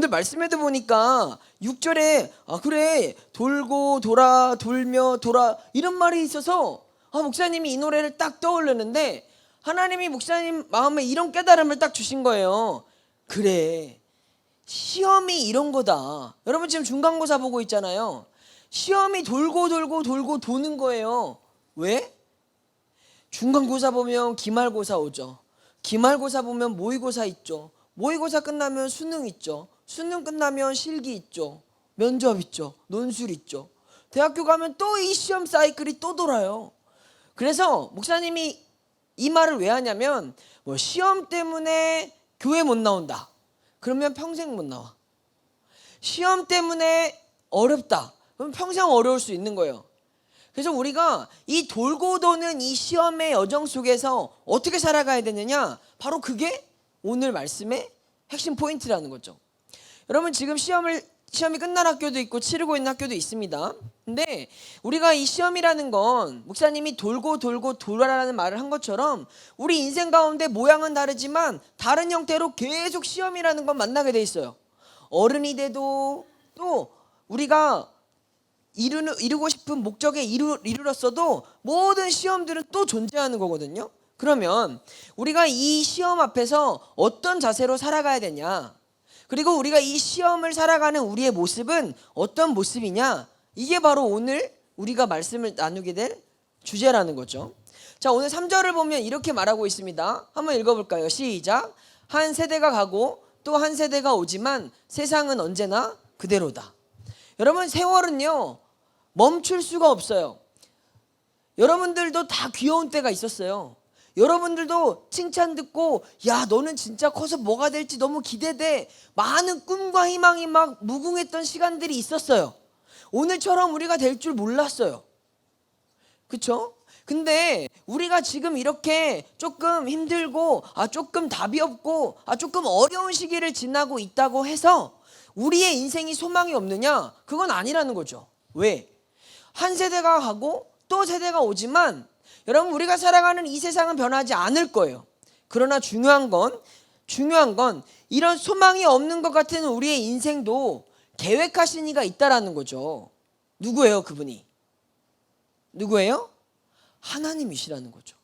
오늘 말씀에도 보니까 6절에 그래 돌고 돌아 돌며 돌아 이런 말이 있어서 목사님이 이 노래를 딱 떠올렸는데 하나님이 목사님 마음에 이런 깨달음을 딱 주신 거예요. 그래, 시험이 이런 거다. 여러분 지금 중간고사 보고 있잖아요. 시험이 돌고 돌고 돌고 도는 거예요. 왜? 중간고사 보면 기말고사 오죠. 기말고사 보면 모의고사 있죠. 모의고사 끝나면 수능 있죠. 수능 끝나면 실기 있죠. 면접 있죠. 논술 있죠. 대학교 가면 또 이 시험 사이클이 또 돌아요. 그래서 목사님이 이 말을 왜 하냐면 시험 때문에 교회 못 나온다. 그러면 평생 못 나와. 시험 때문에 어렵다. 그럼 평생 어려울 수 있는 거예요. 그래서 우리가 이 돌고 도는 이 시험의 여정 속에서 어떻게 살아가야 되느냐, 바로 그게 오늘 말씀의 핵심 포인트라는 거죠. 여러분 지금 시험이 끝난 학교도 있고 치르고 있는 학교도 있습니다. 근데 우리가 이 시험이라는 건 목사님이 돌고 돌고 돌아라는 말을 한 것처럼 우리 인생 가운데 모양은 다르지만 다른 형태로 계속 시험이라는 건 만나게 돼 있어요. 어른이 돼도 또 우리가 이루고 싶은 목적에 이르렀어도 모든 시험들은 또 존재하는 거거든요. 그러면 우리가 이 시험 앞에서 어떤 자세로 살아가야 되냐, 그리고 우리가 이 시험을 살아가는 우리의 모습은 어떤 모습이냐, 이게 바로 오늘 우리가 말씀을 나누게 될 주제라는 거죠. 자, 오늘 3절을 보면 이렇게 말하고 있습니다. 한번 읽어볼까요? 시작. 한 세대가 가고 또 한 세대가 오지만 세상은 언제나 그대로다. 여러분 세월은요 멈출 수가 없어요. 여러분들도 다 귀여운 때가 있었어요. 여러분들도 칭찬 듣고 야 너는 진짜 커서 뭐가 될지 너무 기대돼, 많은 꿈과 희망이 막 무궁했던 시간들이 있었어요. 오늘처럼 우리가 될 줄 몰랐어요. 그쵸? 근데 우리가 지금 이렇게 조금 힘들고 조금 답이 없고 조금 어려운 시기를 지나고 있다고 해서 우리의 인생이 소망이 없느냐? 그건 아니라는 거죠. 왜? 한 세대가 가고 또 세대가 오지만 여러분 우리가 살아가는 이 세상은 변하지 않을 거예요. 그러나 중요한 건 이런 소망이 없는 것 같은 우리의 인생도 계획하신 이가 있다라는 거죠. 누구예요? 그분이 누구예요? 하나님이시라는 거죠.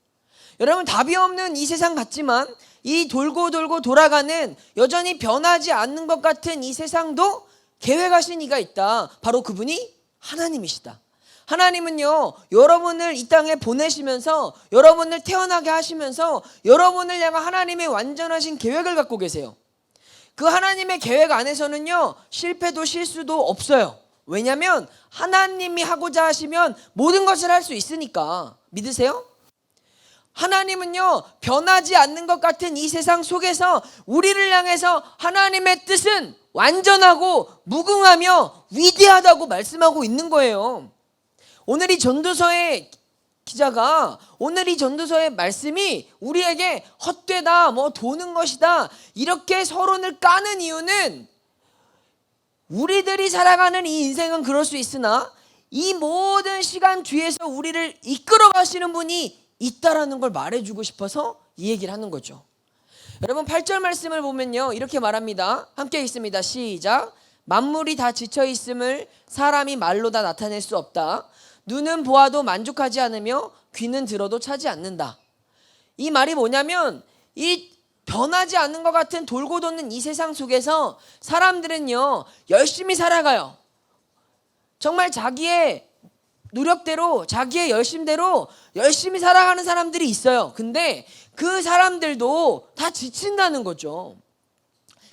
여러분 답이 없는 이 세상 같지만 이 돌고 돌고 돌아가는 여전히 변하지 않는 것 같은 이 세상도 계획하신 이가 있다. 바로 그분이 하나님이시다. 하나님은요 여러분을 이 땅에 보내시면서 여러분을 태어나게 하시면서 여러분을 향한 하나님의 완전하신 계획을 갖고 계세요. 그 하나님의 계획 안에서는요 실패도 실수도 없어요. 왜냐하면 하나님이 하고자 하시면 모든 것을 할 수 있으니까. 믿으세요? 하나님은요 변하지 않는 것 같은 이 세상 속에서 우리를 향해서 하나님의 뜻은 완전하고 무궁하며 위대하다고 말씀하고 있는 거예요. 오늘 이 전도서의 기자가 오늘 이 전도서의 말씀이 우리에게 헛되다 도는 것이다 이렇게 서론을 까는 이유는 우리들이 살아가는 이 인생은 그럴 수 있으나 이 모든 시간 뒤에서 우리를 이끌어 가시는 분이 있다라는 걸 말해주고 싶어서 이 얘기를 하는 거죠. 여러분 8절 말씀을 보면요 이렇게 말합니다. 함께 읽습니다. 시작. 만물이 다 지쳐 있음을 사람이 말로 다 나타낼 수 없다. 눈은 보아도 만족하지 않으며 귀는 들어도 차지 않는다. 이 말이 뭐냐면 이 변하지 않는 것 같은 돌고 도는 이 세상 속에서 사람들은요 열심히 살아가요. 정말 자기의 노력대로 자기의 열심대로 열심히 살아가는 사람들이 있어요. 근데 그 사람들도 다 지친다는 거죠.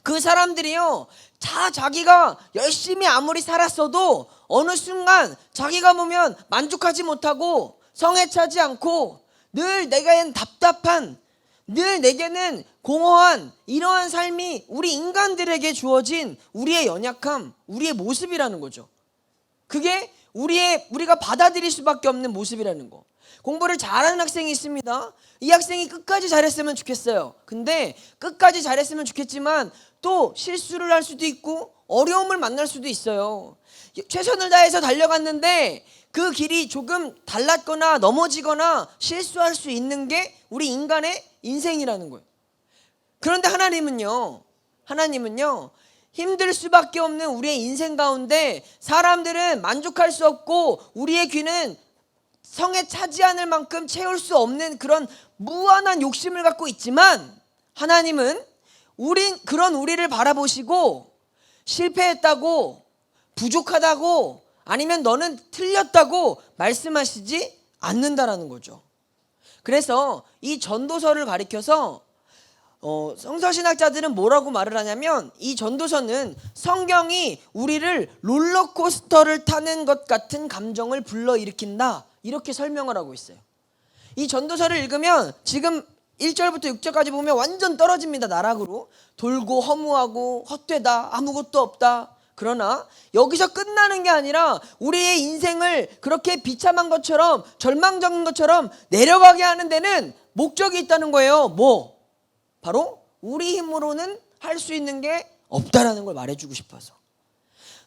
그 사람들이요 자기가 열심히 아무리 살았어도 어느 순간 자기가 보면 만족하지 못하고 성에 차지 않고 늘 내게는 답답한, 늘 내게는 공허한 이러한 삶이 우리 인간들에게 주어진 우리의 연약함, 우리의 모습이라는 거죠. 그게 우리가 받아들일 수밖에 없는 모습이라는 거. 공부를 잘하는 학생이 있습니다. 이 학생이 끝까지 잘했으면 좋겠어요. 근데 끝까지 잘했으면 좋겠지만 또 실수를 할 수도 있고 어려움을 만날 수도 있어요. 최선을 다해서 달려갔는데 그 길이 조금 달랐거나 넘어지거나 실수할 수 있는 게 우리 인간의 인생이라는 거예요. 그런데 하나님은요 힘들 수밖에 없는 우리의 인생 가운데 사람들은 만족할 수 없고 우리의 귀는 성에 차지 않을 만큼 채울 수 없는 그런 무한한 욕심을 갖고 있지만, 하나님은 그런 우리를 바라보시고 실패했다고, 부족하다고, 아니면 너는 틀렸다고 말씀하시지 않는다라는 거죠. 그래서 이 전도서를 가리켜서 성서신학자들은 뭐라고 말을 하냐면, 이 전도서는 성경이 우리를 롤러코스터를 타는 것 같은 감정을 불러일으킨다, 이렇게 설명을 하고 있어요. 이 전도서를 읽으면 지금 1절부터 6절까지 보면 완전 떨어집니다. 나락으로. 돌고 허무하고 헛되다, 아무것도 없다. 그러나 여기서 끝나는 게 아니라 우리의 인생을 그렇게 비참한 것처럼, 절망적인 것처럼 내려가게 하는 데는 목적이 있다는 거예요. 뭐? 바로 우리 힘으로는 할 수 있는 게 없다라는 걸 말해주고 싶어서.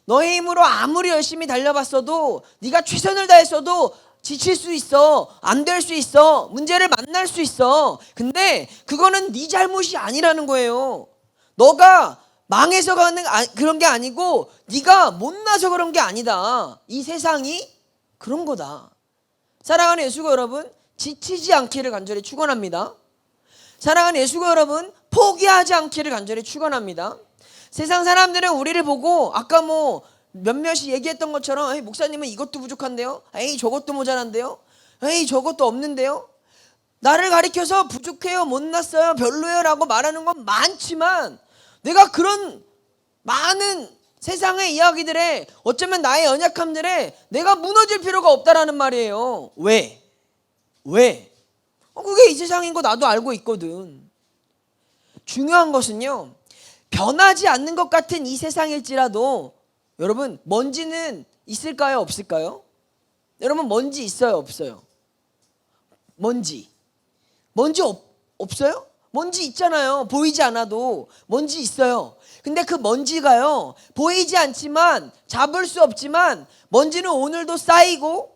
너의 힘으로 아무리 열심히 달려봤어도, 네가 최선을 다했어도 지칠 수 있어, 안 될 수 있어, 문제를 만날 수 있어. 근데 그거는 네 잘못이 아니라는 거예요. 너가 망해서 가는 그런 게 아니고, 네가 못나서 그런 게 아니다. 이 세상이 그런 거다. 사랑하는 예수가 여러분, 지치지 않기를 간절히 축원합니다. 사랑하는 예수가 여러분, 포기하지 않기를 간절히 축원합니다. 세상 사람들은 우리를 보고 아까 몇몇이 얘기했던 것처럼, 에이, 목사님은 이것도 부족한데요, 에이 저것도 모자란데요, 에이 저것도 없는데요, 나를 가리켜서 부족해요, 못났어요, 별로예요 라고 말하는 건 많지만, 내가 그런 많은 세상의 이야기들에, 어쩌면 나의 연약함들에 내가 무너질 필요가 없다라는 말이에요. 왜? 그게 이 세상인 거 나도 알고 있거든. 중요한 것은요, 변하지 않는 것 같은 이 세상일지라도 여러분, 먼지는 있을까요, 없을까요? 여러분, 먼지 있어요, 없어요? 먼지 없어요? 먼지 있잖아요. 보이지 않아도 먼지 있어요. 근데 그 먼지가요, 보이지 않지만, 잡을 수 없지만, 먼지는 오늘도 쌓이고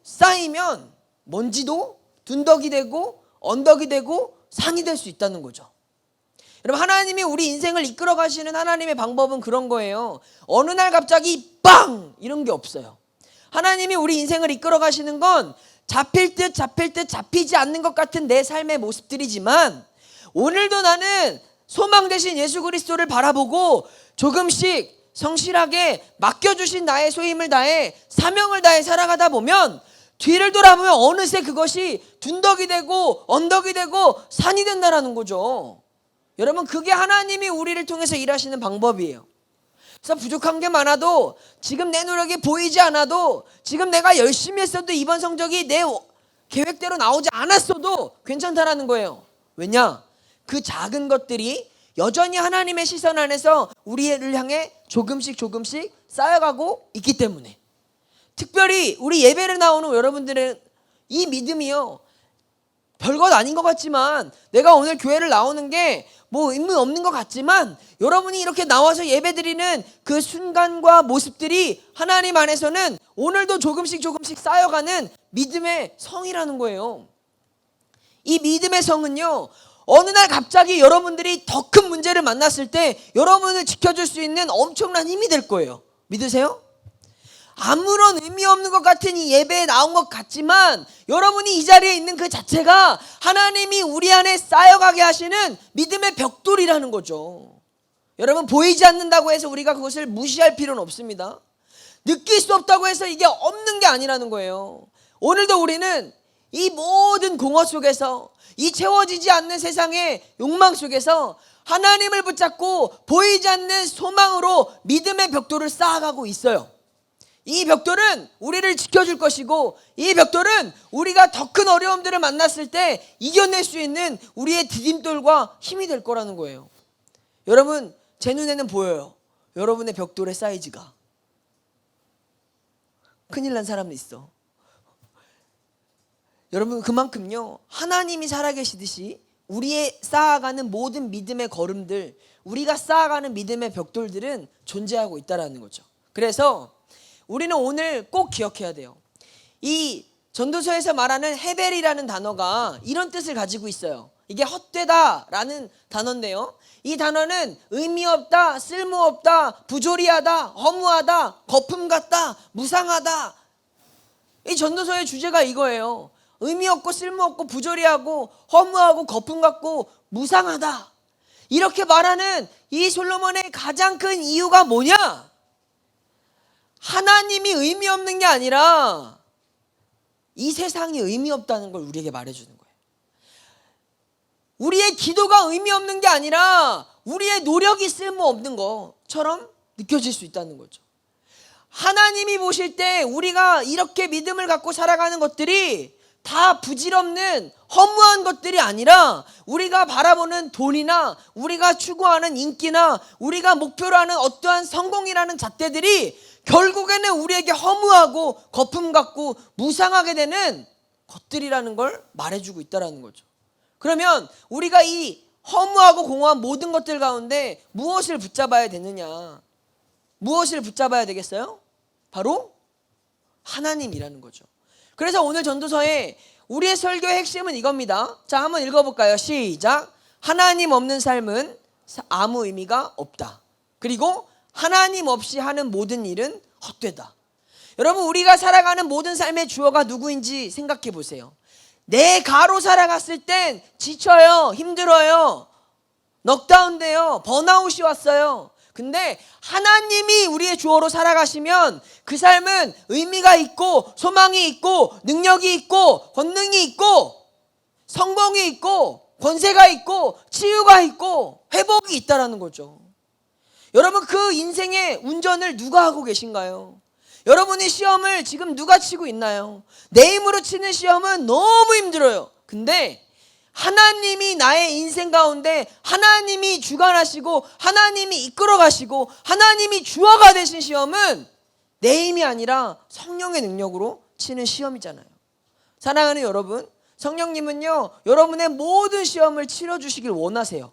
쌓이면 먼지도 둔덕이 되고 언덕이 되고 산이 될 수 있다는 거죠. 여러분, 하나님이 우리 인생을 이끌어 가시는 하나님의 방법은 그런 거예요. 어느 날 갑자기 빵! 이런 게 없어요. 하나님이 우리 인생을 이끌어 가시는 건 잡힐 듯 잡히지 않는 것 같은 내 삶의 모습들이지만, 오늘도 나는 소망 되신 예수 그리스도를 바라보고 조금씩 성실하게 맡겨주신 나의 소임을 다해, 사명을 다해 살아가다 보면, 뒤를 돌아보면 어느새 그것이 둔덕이 되고 언덕이 되고 산이 된다라는 거죠. 여러분, 그게 하나님이 우리를 통해서 일하시는 방법이에요. 그래서 부족한 게 많아도, 지금 내 노력이 보이지 않아도, 지금 내가 열심히 했어도 이번 성적이 내 계획대로 나오지 않았어도 괜찮다라는 거예요. 왜냐? 그 작은 것들이 여전히 하나님의 시선 안에서 우리를 향해 조금씩 쌓여가고 있기 때문에. 특별히 우리 예배를 나오는 여러분들의 이 믿음이요, 별것 아닌 것 같지만, 내가 오늘 교회를 나오는 게 의미 없는 것 같지만, 여러분이 이렇게 나와서 예배드리는 그 순간과 모습들이 하나님 안에서는 오늘도 조금씩 쌓여가는 믿음의 성이라는 거예요. 이 믿음의 성은요, 어느 날 갑자기 여러분들이 더 큰 문제를 만났을 때 여러분을 지켜줄 수 있는 엄청난 힘이 될 거예요. 믿으세요? 아무런 의미 없는 것 같은 이 예배에 나온 것 같지만, 여러분이 이 자리에 있는 그 자체가 하나님이 우리 안에 쌓여가게 하시는 믿음의 벽돌이라는 거죠. 여러분, 보이지 않는다고 해서 우리가 그것을 무시할 필요는 없습니다. 느낄 수 없다고 해서 이게 없는 게 아니라는 거예요. 오늘도 우리는 이 모든 공허 속에서, 이 채워지지 않는 세상의 욕망 속에서 하나님을 붙잡고 보이지 않는 소망으로 믿음의 벽돌을 쌓아가고 있어요. 이 벽돌은 우리를 지켜줄 것이고, 이 벽돌은 우리가 더 큰 어려움들을 만났을 때 이겨낼 수 있는 우리의 디딤돌과 힘이 될 거라는 거예요. 여러분, 제 눈에는 보여요. 여러분의 벽돌의 사이즈가. 큰일 난 사람이 있어. 여러분, 그만큼요, 하나님이 살아계시듯이 우리의 쌓아가는 모든 믿음의 걸음들, 우리가 쌓아가는 믿음의 벽돌들은 존재하고 있다는 거죠. 그래서 우리는 오늘 꼭 기억해야 돼요. 이 전도서에서 말하는 헤벨이라는 단어가 이런 뜻을 가지고 있어요. 이게 헛되다라는 단어인데요. 이 단어는 의미 없다, 쓸모없다, 부조리하다, 허무하다, 거품 같다, 무상하다. 이 전도서의 주제가 이거예요. 의미 없고 쓸모없고 부조리하고 허무하고 거품 같고 무상하다. 이렇게 말하는 이 솔로몬의 가장 큰 이유가 뭐냐? 하나님이 의미 없는 게 아니라 이 세상이 의미 없다는 걸 우리에게 말해주는 거예요. 우리의 기도가 의미 없는 게 아니라 우리의 노력이 쓸모없는 것처럼 느껴질 수 있다는 거죠. 하나님이 보실 때 우리가 이렇게 믿음을 갖고 살아가는 것들이 다 부질없는 허무한 것들이 아니라 우리가 바라보는 돈이나 우리가 추구하는 인기나 우리가 목표로 하는 어떠한 성공이라는 잣대들이 결국에는 우리에게 허무하고 거품 같고 무상하게 되는 것들이라는 걸 말해주고 있다는 거죠. 그러면 우리가 이 허무하고 공허한 모든 것들 가운데 무엇을 붙잡아야 되느냐? 무엇을 붙잡아야 되겠어요? 바로 하나님이라는 거죠. 그래서 오늘 전도서에 우리의 설교의 핵심은 이겁니다. 자, 한번 읽어볼까요? 시작. 하나님 없는 삶은 아무 의미가 없다. 그리고 하나님 없이 하는 모든 일은 헛되다. 여러분, 우리가 살아가는 모든 삶의 주어가 누구인지 생각해 보세요. 내 가로 살아갔을 땐 지쳐요, 힘들어요, 넉다운돼요, 번아웃이 왔어요. 근데 하나님이 우리의 주어로 살아가시면 그 삶은 의미가 있고 소망이 있고 능력이 있고 권능이 있고 성공이 있고 권세가 있고 치유가 있고 회복이 있다라는 거죠. 여러분, 그 인생의 운전을 누가 하고 계신가요? 여러분의 시험을 지금 누가 치고 있나요? 내 힘으로 치는 시험은 너무 힘들어요. 근데 하나님이 나의 인생 가운데 하나님이 주관하시고 하나님이 이끌어 가시고 하나님이 주어가 되신 시험은 내 힘이 아니라 성령의 능력으로 치는 시험이잖아요. 사랑하는 여러분, 성령님은요, 여러분의 모든 시험을 치러주시길 원하세요.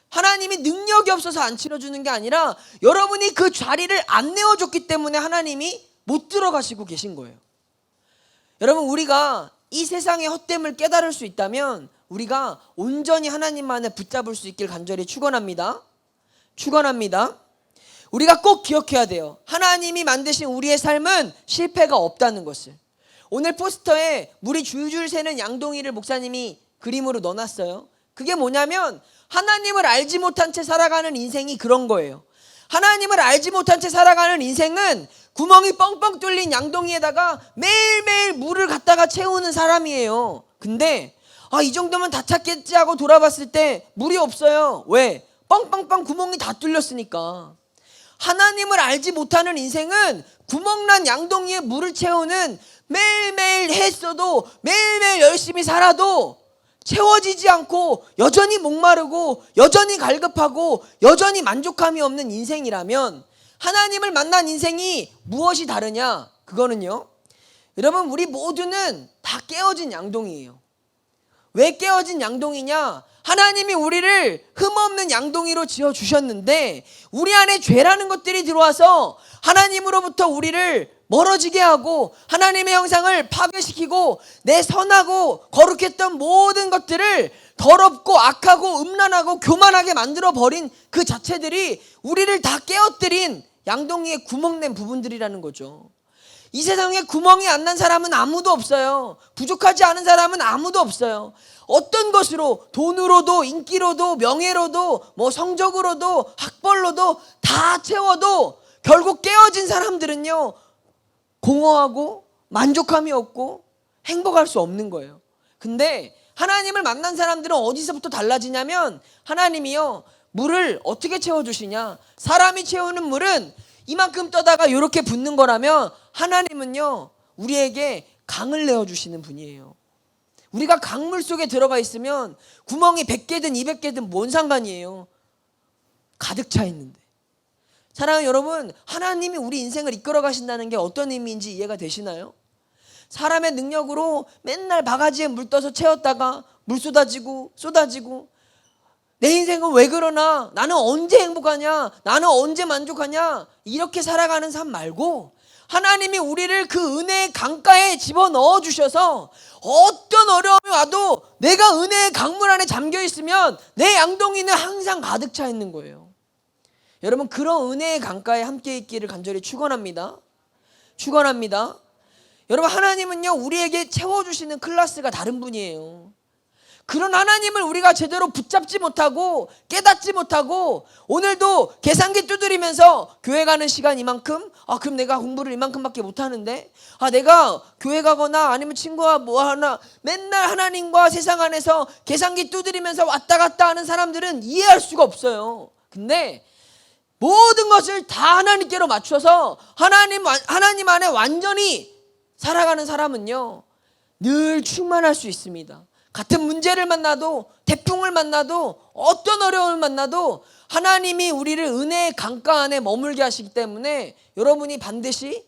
하나님이 능력이 없어서 안 치러주는 게 아니라 여러분이 그 자리를 안 내어줬기 때문에 하나님이 못 들어가시고 계신 거예요. 여러분, 우리가 이 세상의 헛됨을 깨달을 수 있다면 우리가 온전히 하나님만을 붙잡을 수 있길 간절히 축원합니다. 우리가 꼭 기억해야 돼요. 하나님이 만드신 우리의 삶은 실패가 없다는 것을. 오늘 포스터에 물이 줄줄 새는 양동이를 목사님이 그림으로 넣어놨어요. 그게 뭐냐면 하나님을 알지 못한 채 살아가는 인생이 그런 거예요. 하나님을 알지 못한 채 살아가는 인생은 구멍이 뻥뻥 뚫린 양동이에다가 매일매일 물을 갖다가 채우는 사람이에요. 근데 이 정도면 다 찼겠지 하고 돌아봤을 때 물이 없어요. 왜? 뻥뻥뻥 구멍이 다 뚫렸으니까. 하나님을 알지 못하는 인생은 구멍난 양동이에 물을 채우는 매일매일 했어도 매일매일 열심히 살아도 채워지지 않고 여전히 목마르고 여전히 갈급하고 여전히 만족함이 없는 인생이라면 하나님을 만난 인생이 무엇이 다르냐? 그거는요, 여러분, 우리 모두는 다 깨어진 양동이에요. 왜 깨어진 양동이냐? 하나님이 우리를 흠없는 양동이로 지어주셨는데 우리 안에 죄라는 것들이 들어와서 하나님으로부터 우리를 멀어지게 하고 하나님의 형상을 파괴시키고 내 선하고 거룩했던 모든 것들을 더럽고 악하고 음란하고 교만하게 만들어버린 그 자체들이 우리를 다 깨어뜨린 양동이에 구멍낸 부분들이라는 거죠. 이 세상에 구멍이 안 난 사람은 아무도 없어요. 부족하지 않은 사람은 아무도 없어요. 어떤 것으로, 돈으로도 인기로도 명예로도 성적으로도 학벌로도 다 채워도 결국 깨어진 사람들은요, 공허하고 만족함이 없고 행복할 수 없는 거예요. 근데 하나님을 만난 사람들은 어디서부터 달라지냐면 하나님이요, 물을 어떻게 채워주시냐? 사람이 채우는 물은 이만큼 떠다가 이렇게 붓는 거라면 하나님은요, 우리에게 강을 내어주시는 분이에요. 우리가 강물 속에 들어가 있으면 구멍이 100개든 200개든 뭔 상관이에요. 가득 차 있는데. 사랑하는 여러분, 하나님이 우리 인생을 이끌어 가신다는 게 어떤 의미인지 이해가 되시나요? 사람의 능력으로 맨날 바가지에 물 떠서 채웠다가 물 쏟아지고 내 인생은 왜 그러나? 나는 언제 행복하냐? 나는 언제 만족하냐? 이렇게 살아가는 삶 말고 하나님이 우리를 그 은혜의 강가에 집어넣어 주셔서 어떤 어려움이 와도 내가 은혜의 강물 안에 잠겨 있으면 내 양동이는 항상 가득 차 있는 거예요. 여러분, 그런 은혜의 강가에 함께 있기를 간절히 축원합니다. 축원합니다. 여러분, 하나님은요, 우리에게 채워주시는 클래스가 다른 분이에요. 그런 하나님을 우리가 제대로 붙잡지 못하고 깨닫지 못하고 오늘도 계산기 두드리면서 교회 가는 시간 이만큼? 그럼 내가 공부를 이만큼밖에 못하는데? 내가 교회 가거나 아니면 친구와 뭐 하나 맨날 하나님과 세상 안에서 계산기 두드리면서 왔다 갔다 하는 사람들은 이해할 수가 없어요. 근데 모든 것을 다 하나님께로 맞춰서 하나님 안에 완전히 살아가는 사람은요, 늘 충만할 수 있습니다. 같은 문제를 만나도, 태풍을 만나도, 어떤 어려움을 만나도 하나님이 우리를 은혜의 강가 안에 머물게 하시기 때문에 여러분이 반드시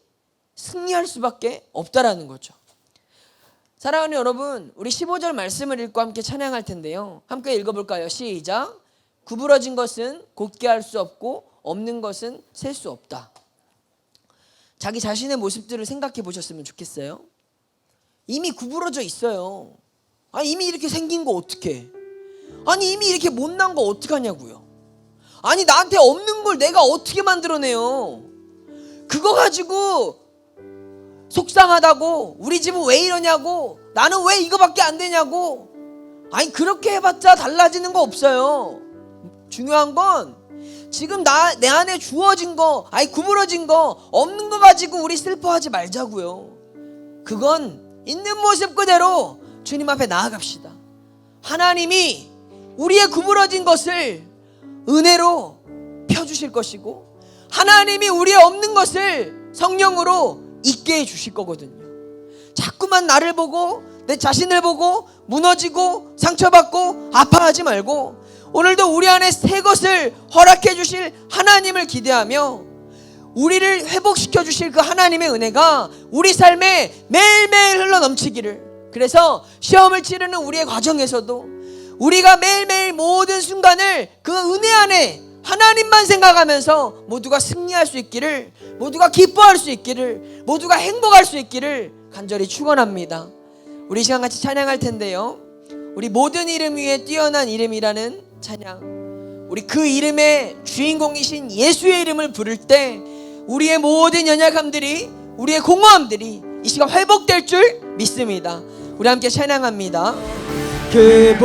승리할 수밖에 없다라는 거죠. 사랑하는 여러분, 우리 15절 말씀을 읽고 함께 찬양할 텐데요. 함께 읽어볼까요? 시작. 구부러진 것은 곧게 할 수 없고 없는 것은 셀 수 없다. 자기 자신의 모습들을 생각해 보셨으면 좋겠어요. 이미 구부러져 있어요. 이미 이렇게 생긴 거 어떡해? 이미 이렇게 못난 거 어떡하냐고요? 나한테 없는 걸 내가 어떻게 만들어내요? 그거 가지고 속상하다고, 우리 집은 왜 이러냐고, 나는 왜 이거밖에 안 되냐고. 그렇게 해봤자 달라지는 거 없어요. 중요한 건 지금 내 안에 주어진 거, 구부러진 거, 없는 거 가지고 우리 슬퍼하지 말자고요. 그건 있는 모습 그대로 주님 앞에 나아갑시다. 하나님이 우리의 구부러진 것을 은혜로 펴주실 것이고, 하나님이 우리의 없는 것을 성령으로 있게 해주실 거거든요. 자꾸만 나를 보고 내 자신을 보고 무너지고 상처받고 아파하지 말고, 오늘도 우리 안에 새 것을 허락해 주실 하나님을 기대하며 우리를 회복시켜 주실 그 하나님의 은혜가 우리 삶에 매일매일 흘러넘치기를, 그래서 시험을 치르는 우리의 과정에서도 우리가 매일매일 모든 순간을 그 은혜 안에 하나님만 생각하면서 모두가 승리할 수 있기를, 모두가 기뻐할 수 있기를, 모두가 행복할 수 있기를 간절히 축원합니다. 우리 시간 같이 찬양할 텐데요. 우리 모든 이름 위에 뛰어난 이름이라는 찬양, 우리 그 이름의 주인공이신 예수의 이름을 부를 때 우리의 모든 연약함들이, 우리의 공허함들이 이 시간 회복될 줄 믿습니다. 우리 함께 찬양합니다. 그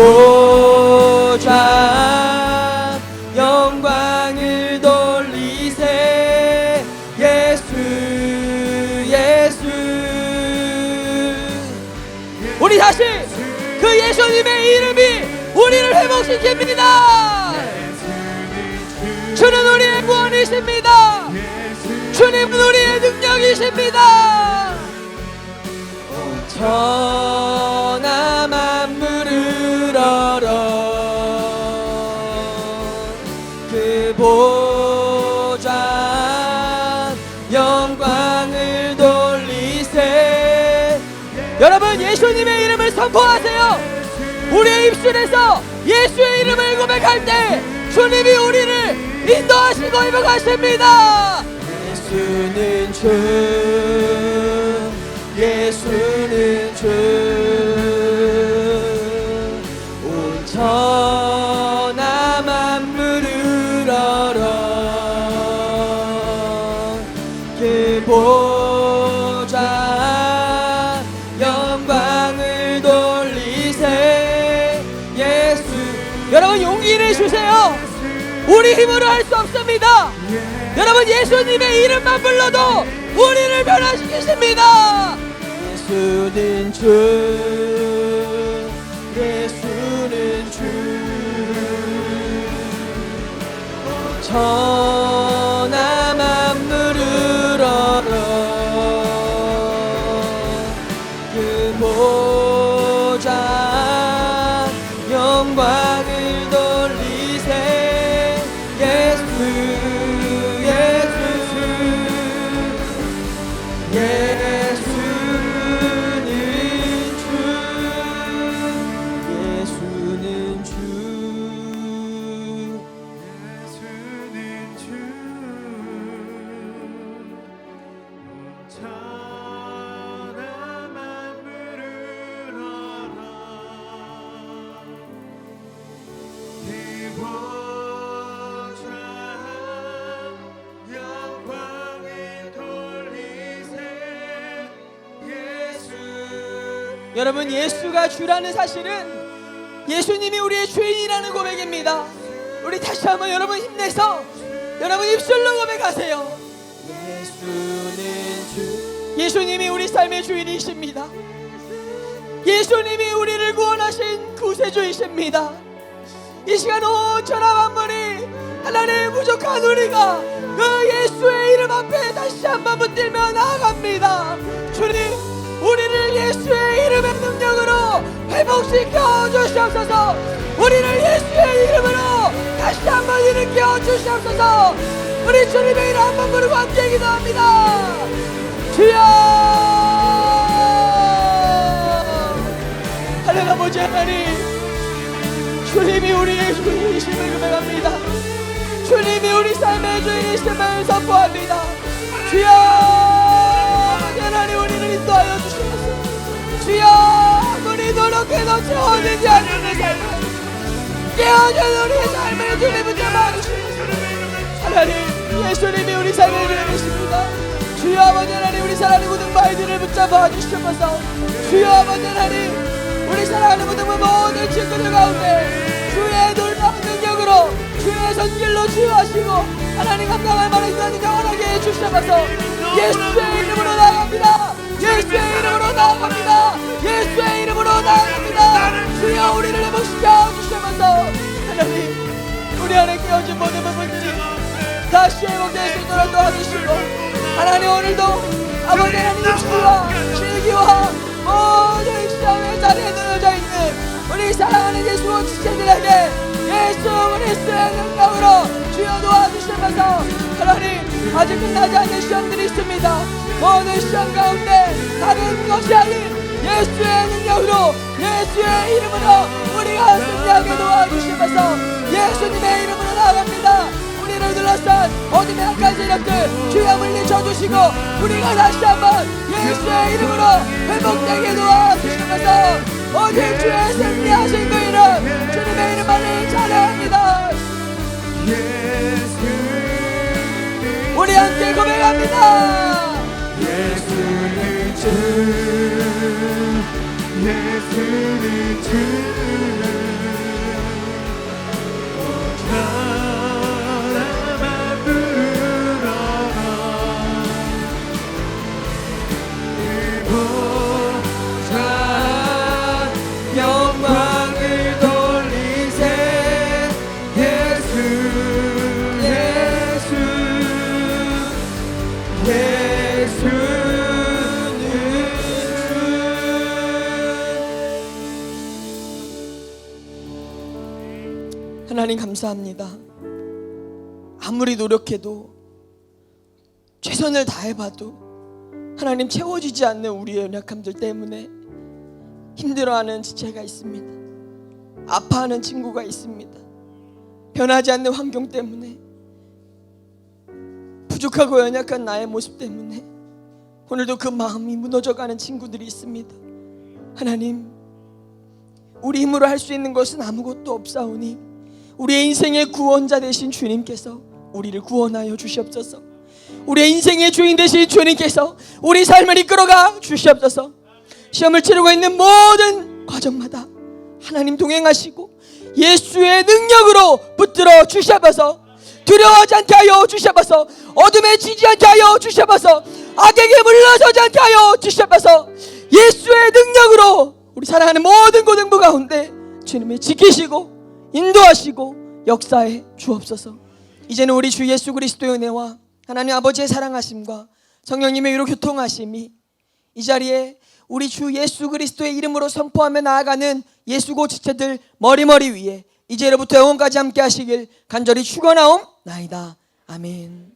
보좌 영광을 돌리세 예수 예수. 우리 다시 그 예수님의 이름이 우리를 회복시킵니다. 주는 우리의 구원이십니다. 주님은 우리의 능력이십니다. 천하 만물을 얼어 그 보좌 영광을 돌리세. 여러분, 예수님의 이름을 선포하세요. 우리의 입술에서 예수의 이름을 고백할 때 주님이 우리를 인도하시고 회복하십니다. 예수는 주, 예수는 주. 온 천하 만물을 얼어 그 보좌 영광을 돌리세 예수. 여러분, 용기를 주세요. 우리 힘으로 할 수 없습니다. 여러분, 예수님의 이름만 불러도 우리를 변화시키십니다. 예수는 주, 예수는 주. 천하 만물을 얼어 그 보좌 영광을 돌리세 예수 예수. 예수는 주, 예수는 주. 여러분, 예수가 주라는 사실은 예수님이 우리의 주인이라는 고백입니다. 우리 다시 한번 여러분 힘내서 여러분 입술로 고백하세요. 예수는 주. 예수님이 우리 삶의 주인이십니다. 예수님이 우리를 구원하신 구세주이십니다. 이 시간 온 천하 만물이 하나님의 부족한 우리가 그 예수의 이름 앞에 다시 한번 붙들며 나아갑니다. 주님, 우리를 예수의 이름의 능력으로 회복시켜 주시옵소서. 우리를 예수의 이름으로 다시 한번 일으켜 주시옵소서. 우리 주님의 이름 한번 부르고 함께 기도합니다. 주여, 하나님 아버지 하나님, 주님이 우리의 주인이심을 고백합니다. 주님이 우리 삶의 주인이심을 선포합니다. 주여, 하나님 우리를 인도하여 주시옵소서. 주여, 아무리 노력해도 채워지지 않는 내 삶을 깨어진 우리의 삶을 주님 붙잡아 주시옵소서. 하나님, 예수님이 우리 삶의 주인이십니다. 주여 아버지 하나님, 우리 사랑하는 모든 아이들을 붙잡아 주시옵소서. 주여 아버지 하나님, 우리 사랑하는 모든 친구들 가운데 주의 놀라운 능력으로 주의 손길로 치유하시고 하나님 감당할 만한 인간이 경험하게 해주시옵소서. 예수의 이름으로 나아갑니다. 예수의 이름으로 나아갑니다. 예수의 이름으로 나아갑니다. 주여 우리를 회복시켜 주시옵소서. 하나님, 우리 안에 깨어진 모든 부분들이 다시 회복될 수 있도록 도와주시고, 하나님 오늘도 아버지 하나님 입술과 실기와 모든 시험의 자리에 늘어져 있는 우리 사랑하는 예수 지체들에게 예수 그리스도의 능력으로 주여 도와주시면서, 하나님 아직 끝나지 않는 시험들이 있습니다. 모든 시험 가운데 다른 것이 아닌 예수의 능력으로 예수의 이름으로 우리가 승리하게 도와주시면서 예수님의 이름으로 나아갑니다. 우리를 둘러싼 어둠의 악한 세력들 주여 물리쳐주시고 우리가 다시 한번 예수의 이름으로 회복되게 도와주시면서 오직 주의 승리하신 그 이름, 주님의 이름만을 찬양합니다. 우리 함께 고백합니다. 예수는 주, 예수는 주. 하나님 감사합니다. 아무리 노력해도 최선을 다해봐도 하나님 채워지지 않는 우리의 연약함들 때문에 힘들어하는 지체가 있습니다. 아파하는 친구가 있습니다. 변하지 않는 환경 때문에, 부족하고 연약한 나의 모습 때문에 오늘도 그 마음이 무너져가는 친구들이 있습니다. 하나님, 우리 힘으로 할 수 있는 것은 아무것도 없사오니 우리의 인생의 구원자 되신 주님께서 우리를 구원하여 주시옵소서. 우리의 인생의 주인 되신 주님께서 우리 삶을 이끌어가 주시옵소서. 시험을 치르고 있는 모든 과정마다 하나님 동행하시고 예수의 능력으로 붙들어 주시옵소서. 두려워하지 않게 하여 주시옵소서. 어둠에 지지 않게 하여 주시옵소서. 악에게 물러서지 않게 하여 주시옵소서. 예수의 능력으로 우리 사랑하는 모든 고등부 가운데 주님이 지키시고 인도하시고 역사해 주옵소서. 이제는 우리 주 예수 그리스도의 은혜와 하나님 아버지의 사랑하심과 성령님의 위로 교통하심이 이 자리에 우리 주 예수 그리스도의 이름으로 선포하며 나아가는 예수고 지체들 머리 위에 이제로부터 영원까지 함께 하시길 간절히 축원하옵나이다. 아멘.